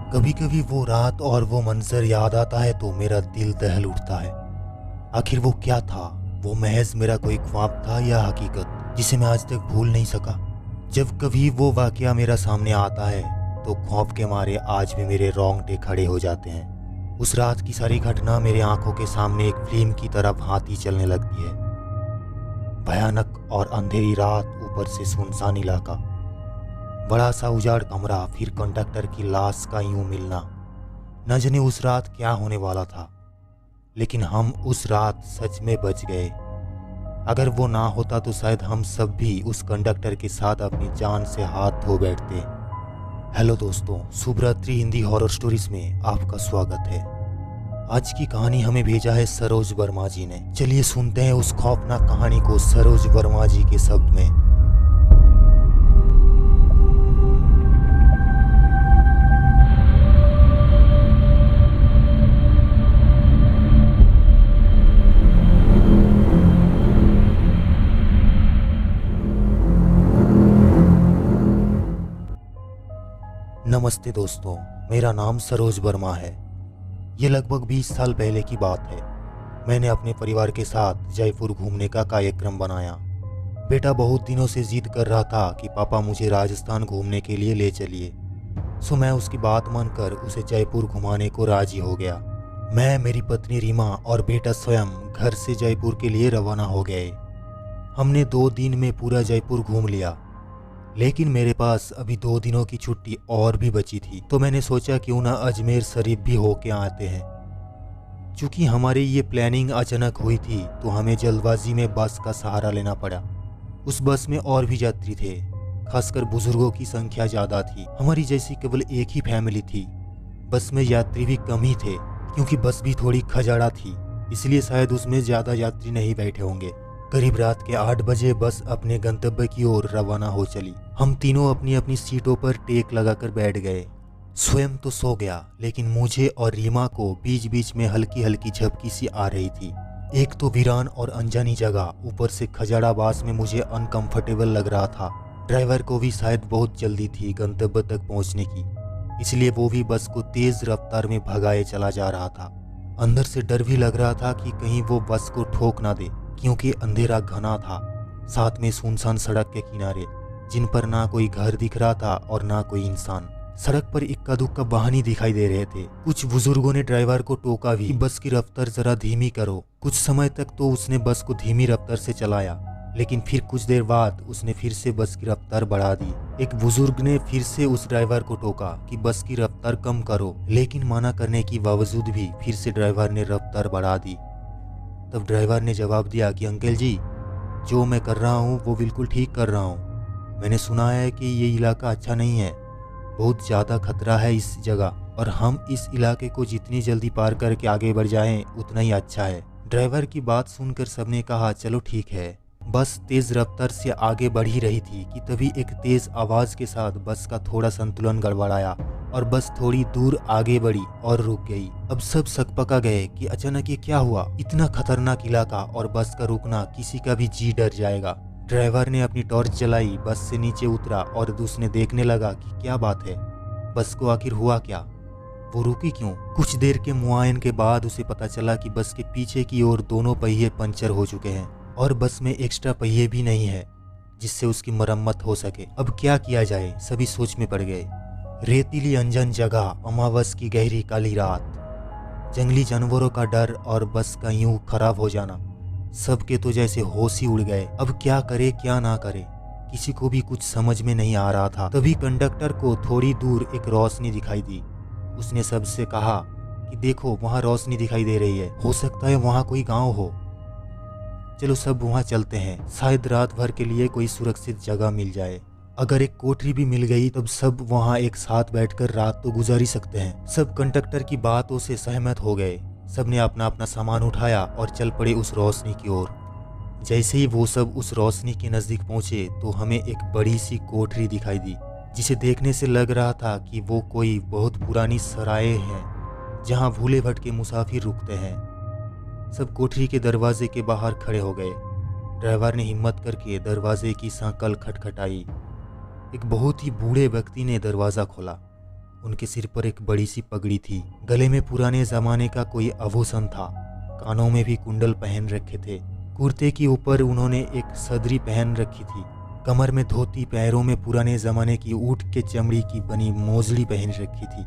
कभी कभी वो रात और वो मंजर याद आता है तो मेरा दिल दहल उठता है। आखिर वो क्या था? वो महज मेरा कोई ख्वाब था या हकीकत जिसे मैं आज तक भूल नहीं सका? जब कभी वो वाकया मेरा सामने आता है तो खौफ के मारे आज भी मेरे रोंगटे खड़े हो जाते हैं। उस रात की सारी घटना मेरे आंखों के सामने एक फिल्म की तरह भांति चलने लगती है। भयानक और अंधेरी रात, ऊपर से सुनसान इलाका, बड़ा सा उजाड़ कमरा, फिर कंडक्टर की लाश का यूं मिलना। न जाने उस रात क्या होने वाला था, लेकिन हम उस रात सच में बच गए। अगर वो ना होता तो शायद हम सब भी उस कंडक्टर के साथ अपनी जान से हाथ धो बैठते। हेलो दोस्तों, शुभ रात्रि हिंदी हॉरर स्टोरीज में आपका स्वागत है। आज की कहानी हमें भेजा है सरोज वर्मा जी ने। चलिए सुनते हैं उस खौफनाक कहानी को सरोज वर्मा जी के शब्द में। नमस्ते दोस्तों, मेरा नाम सरोज वर्मा है। ये लगभग 20 साल पहले की बात है। मैंने अपने परिवार के साथ जयपुर घूमने का कार्यक्रम बनाया। बेटा बहुत दिनों से जिद कर रहा था कि पापा मुझे राजस्थान घूमने के लिए ले चलिए। सो मैं उसकी बात मानकर उसे जयपुर घुमाने को राजी हो गया। मैं, मेरी पत्नी रीमा और बेटा स्वयं घर से जयपुर के लिए रवाना हो गए। हमने 2 दिन में पूरा जयपुर घूम लिया, लेकिन मेरे पास अभी 2 दिनों की छुट्टी और भी बची थी, तो मैंने सोचा क्यों ना अजमेर शरीफ भी होके आते हैं। चूंकि हमारी ये प्लानिंग अचानक हुई थी तो हमें जल्दबाजी में बस का सहारा लेना पड़ा। उस बस में और भी यात्री थे, खासकर बुजुर्गों की संख्या ज़्यादा थी। हमारी जैसी केवल एक ही फैमिली थी। बस में यात्री भी कम ही थे, क्योंकि बस भी थोड़ी खजाड़ा थी, इसलिए शायद उसमें ज़्यादा यात्री नहीं बैठे होंगे। करीब रात के 8 बजे बस अपने गंतव्य की ओर रवाना हो चली। हम तीनों अपनी अपनी सीटों पर टेक लगाकर बैठ गए। स्वयं तो सो गया, लेकिन मुझे और रीमा को बीच बीच में हल्की हल्की झपकी सी आ रही थी। एक तो वीरान और अनजानी जगह, ऊपर से खजाड़ा बास में मुझे अनकंफर्टेबल लग रहा था। ड्राइवर को भी शायद बहुत जल्दी थी गंतव्य तक पहुंचने की, इसलिए वो भी बस को तेज रफ्तार में भगाए चला जा रहा था। अंदर से डर भी लग रहा था कि कहीं वो बस को ठोक ना दे, क्योंकि अंधेरा घना था, साथ में सुनसान सड़क के किनारे, जिन पर ना कोई घर दिख रहा था और ना कोई इंसान। सड़क पर इक्का दुक्का वाहन ही दिखाई दे रहे थे। कुछ बुजुर्गों ने ड्राइवर को टोका भी, बस की रफ्तार जरा धीमी करो। कुछ समय तक तो उसने बस को धीमी रफ्तार से चलाया, लेकिन फिर कुछ देर बाद उसने फिर से बस की रफ्तार बढ़ा दी। एक बुजुर्ग ने फिर से उस ड्राइवर को टोका कि बस की रफ्तार कम करो, लेकिन मना करने के बावजूद भी फिर से ड्राइवर ने रफ्तार बढ़ा दी। तब ड्राइवर ने जवाब दिया कि अंकल जी, जो मैं कर रहा हूँ वो बिल्कुल ठीक कर रहा हूँ। मैंने सुना है कि ये इलाका अच्छा नहीं है, बहुत ज़्यादा खतरा है इस जगह, और हम इस इलाके को जितनी जल्दी पार करके आगे बढ़ जाएं उतना ही अच्छा है। ड्राइवर की बात सुनकर सबने कहा चलो ठीक है। बस तेज रफ्तार से आगे बढ़ ही रही थी कि तभी एक तेज आवाज़ के साथ बस का थोड़ा संतुलन गड़बड़ाया और बस थोड़ी दूर आगे बढ़ी और रुक गई। अब सब सकपका गए कि अचानक ये क्या हुआ। इतना खतरनाक इलाका और बस का रुकना, किसी का भी जी डर जाएगा। ड्राइवर ने अपनी टॉर्च जलाई, बस से नीचे उतरा और उसने देखने लगा कि क्या बात है, बस को आखिर हुआ क्या, वो रुकी क्यों। कुछ देर के मुआयन के बाद उसे पता चला कि बस के पीछे की ओर दोनों पहिए पंचर हो चुके हैं और बस में एक्स्ट्रा पहिए भी नहीं है जिससे उसकी मरम्मत हो सके। अब क्या किया जाए, सभी सोच में पड़ गए। रेतीली अनजान जगह, अमावस की गहरी काली रात, जंगली जानवरों का डर और बस का यूं खराब हो जाना, सबके तो जैसे होश ही उड़ गए। अब क्या करे क्या ना करे, किसी को भी कुछ समझ में नहीं आ रहा था। तभी कंडक्टर को थोड़ी दूर एक रोशनी दिखाई दी। उसने सबसे कहा कि देखो वहाँ रोशनी दिखाई दे रही है, हो सकता है वहाँ कोई गाँव हो, चलो सब वहाँ चलते हैं, शायद रात भर के लिए कोई सुरक्षित जगह मिल जाए। अगर एक कोठरी भी मिल गई तब सब वहाँ एक साथ बैठकर रात तो गुजार ही सकते हैं। सब कंडक्टर की बातों से सहमत हो गए। सबने अपना अपना सामान उठाया और चल पड़े उस रोशनी की ओर। जैसे ही वो सब उस रोशनी के नज़दीक पहुँचे तो हमें एक बड़ी सी कोठरी दिखाई दी, जिसे देखने से लग रहा था कि वो कोई बहुत पुरानी सराय है जहाँ भूले भटके मुसाफिर रुकते हैं। सब कोठरी के दरवाजे के बाहर खड़े हो गए। ड्राइवर ने हिम्मत करके दरवाजे की सांकल खटखटाई। एक बहुत ही बूढ़े व्यक्ति ने दरवाज़ा खोला। उनके सिर पर एक बड़ी सी पगड़ी थी, गले में पुराने जमाने का कोई आभूषण था, कानों में भी कुंडल पहन रखे थे। कुर्ते के ऊपर उन्होंने एक सदरी पहन रखी थी, कमर में धोती, पैरों में पुराने जमाने की ऊंट के चमड़ी की बनी मोजड़ी पहन रखी थी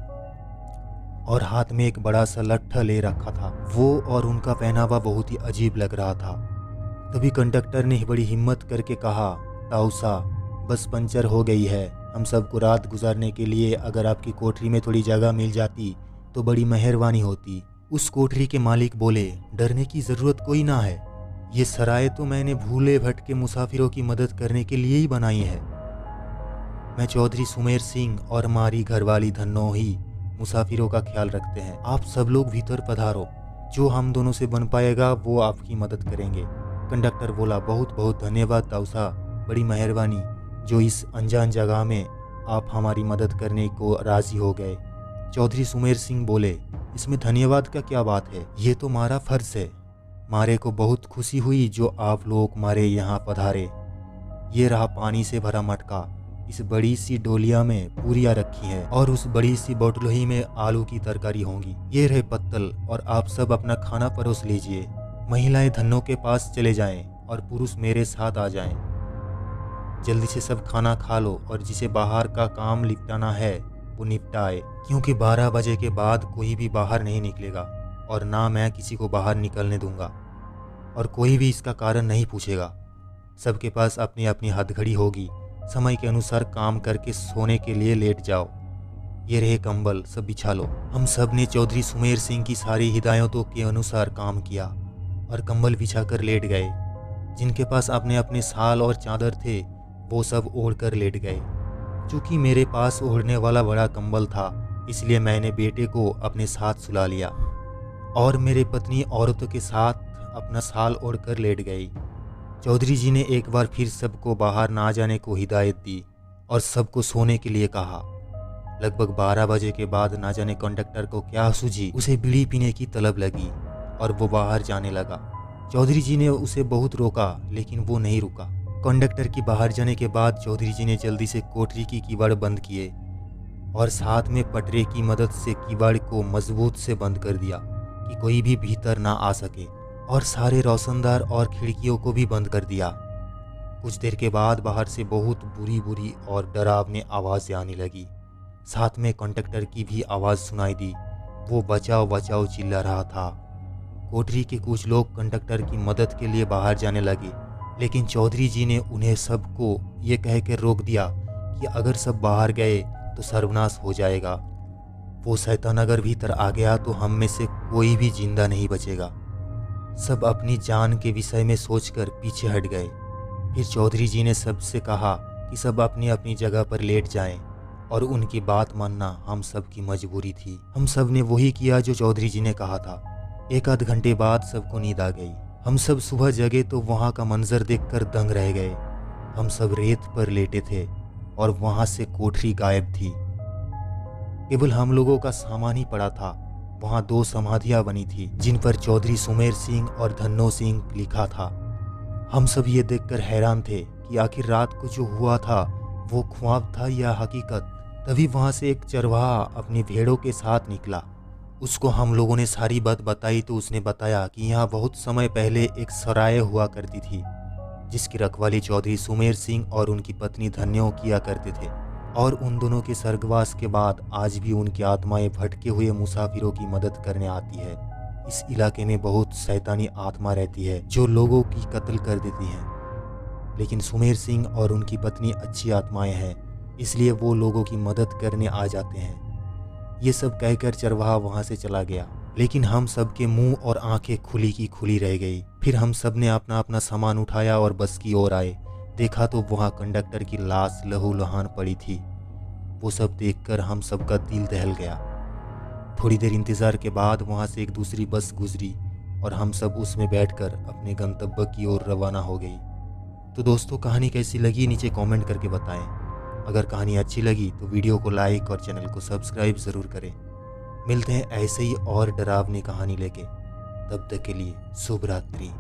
और हाथ में एक बड़ा सा लट्ठा ले रखा था। वो और उनका पहनावा बहुत ही अजीब लग रहा था। तभी कंडक्टर ने बड़ी हिम्मत करके कहा, ताऊसा, बस पंचर हो गई है। हम सबको रात गुजारने के लिए अगर आपकी कोठरी में थोड़ी जगह मिल जाती तो बड़ी मेहरबानी होती। उस कोठरी के मालिक बोले, डरने की ज़रूरत कोई ना है, ये सराय तो मैंने भूले भटके मुसाफिरों की मदद करने के लिए ही बनाई है। मैं चौधरी सुमेर सिंह और हमारी घरवाली धन्नो ही मुसाफिरों का ख्याल रखते हैं। आप सब लोग भीतर पधारो, जो हम दोनों से बन पाएगा वो आपकी मदद करेंगे। कंडक्टर बोला, बहुत बहुत धन्यवाद ताऊसा, बड़ी मेहरबानी जो इस अनजान जगह में आप हमारी मदद करने को राजी हो गए। चौधरी सुमेर सिंह बोले, इसमें धन्यवाद का क्या बात है, ये तो हमारा फर्ज है। मारे को बहुत खुशी हुई जो आप लोग मारे यहाँ पधारे। ये रहा पानी से भरा मटका, इस बड़ी सी डोलिया में पूरियाँ रखी हैं और उस बड़ी सी बोतलोही में आलू की तरकारी होंगी। ये रहे पत्तल और आप सब अपना खाना परोस लीजिए। महिलाएं धन्नो के पास चले जाएं और पुरुष मेरे साथ आ जाएं। जल्दी से सब खाना खा लो और जिसे बाहर का काम निपटाना है वो निपटाए, क्योंकि 12 बजे के बाद कोई भी बाहर नहीं निकलेगा और ना मैं किसी को बाहर निकलने दूंगा और कोई भी इसका कारण नहीं पूछेगा। सबके पास अपनी अपनी हथघड़ी होगी, समय के अनुसार काम करके सोने के लिए लेट जाओ। ये रहे कंबल, सब बिछा लो। हम सब ने चौधरी सुमेर सिंह की सारी हिदायतों के अनुसार काम किया और कंबल बिछाकर लेट गए। जिनके पास अपने अपने साल और चादर थे वो सब ओढ़ कर लेट गए। चूँकि मेरे पास ओढ़ने वाला बड़ा कंबल था, इसलिए मैंने बेटे को अपने साथ सुला लिया और मेरे पत्नी औरतों के साथ अपना साल ओढ़ कर लेट गई। चौधरी जी ने एक बार फिर सबको बाहर ना जाने को हिदायत दी और सबको सोने के लिए कहा। लगभग 12 बजे के बाद ना जाने कंडक्टर को क्या सूझी, उसे बीड़ी पीने की तलब लगी और वो बाहर जाने लगा। चौधरी जी ने उसे बहुत रोका लेकिन वो नहीं रुका। कंडक्टर की बाहर जाने के बाद चौधरी जी ने जल्दी से कोठरी की किवाड़ बंद किए और साथ में पटरे की मदद से किवाड़ को मजबूत से बंद कर दिया कि कोई भी भीतर ना आ सके और सारे रोशनदार और खिड़कियों को भी बंद कर दिया। कुछ देर के बाद बाहर से बहुत बुरी बुरी और डरावनी आवाज़ें आने लगी। साथ में कंडक्टर की भी आवाज़ सुनाई दी, वो बचाओ बचाओ चिल्ला रहा था। कोठरी के कुछ लोग कंडक्टर की मदद के लिए बाहर जाने लगे, लेकिन चौधरी जी ने उन्हें सबको ये कह कर रोक दिया कि अगर सब बाहर गए तो सर्वनाश हो जाएगा। वो शैतान अगर भीतर आ गया तो हम में से कोई भी जिंदा नहीं बचेगा। सब अपनी जान के विषय में सोचकर पीछे हट गए। फिर चौधरी जी ने सबसे कहा कि सब अपनी अपनी जगह पर लेट जाएं और उनकी बात मानना हम सब की मजबूरी थी। हम सब ने वही किया जो चौधरी जी ने कहा था। 1 आध घंटे बाद सबको नींद आ गई। हम सब सुबह जगे तो वहाँ का मंजर देखकर दंग रह गए। हम सब रेत पर लेटे थे और वहाँ से कोठरी गायब थी। केवल हम लोगों का सामान ही पड़ा था। वहाँ 2 समाधियाँ बनी थी जिन पर चौधरी सुमेर सिंह और धन्नो सिंह लिखा था। हम सब ये देखकर हैरान थे कि आखिर रात को जो हुआ था वो ख्वाब था या हकीकत। तभी वहाँ से एक चरवाहा अपनी भेड़ों के साथ निकला। उसको हम लोगों ने सारी बात बताई तो उसने बताया कि यहाँ बहुत समय पहले एक सराय हुआ करती थी जिसकी रखवाली चौधरी सुमेर सिंह और उनकी पत्नी धन्यो किया करते थे और उन दोनों के स्वर्गवास के बाद आज भी उनकी आत्माएं भटके हुए मुसाफिरों की मदद करने आती है। इस इलाके में बहुत शैतानी आत्मा रहती है जो लोगों की कत्ल कर देती हैं, लेकिन सुमेर सिंह और उनकी पत्नी अच्छी आत्माएं हैं, इसलिए वो लोगों की मदद करने आ जाते हैं। ये सब कहकर चरवाहा वहाँ से चला गया, लेकिन हम सब के मुंह और आंखें खुली की खुली रह गई। फिर हम सब ने अपना अपना सामान उठाया और बस की ओर आए। देखा तो वहाँ कंडक्टर की लाश लहूलुहान पड़ी थी। वो सब देखकर हम सब का दिल दहल गया। थोड़ी देर इंतज़ार के बाद वहाँ से एक दूसरी बस गुजरी और हम सब उसमें बैठकर अपने गंतव्य की ओर रवाना हो गई। तो दोस्तों, कहानी कैसी लगी नीचे कमेंट करके बताएं। अगर कहानी अच्छी लगी तो वीडियो को लाइक और चैनल को सब्सक्राइब ज़रूर करें। मिलते हैं ऐसे ही और डरावनी कहानी लेके। तब तक के लिए शुभ रात्रि।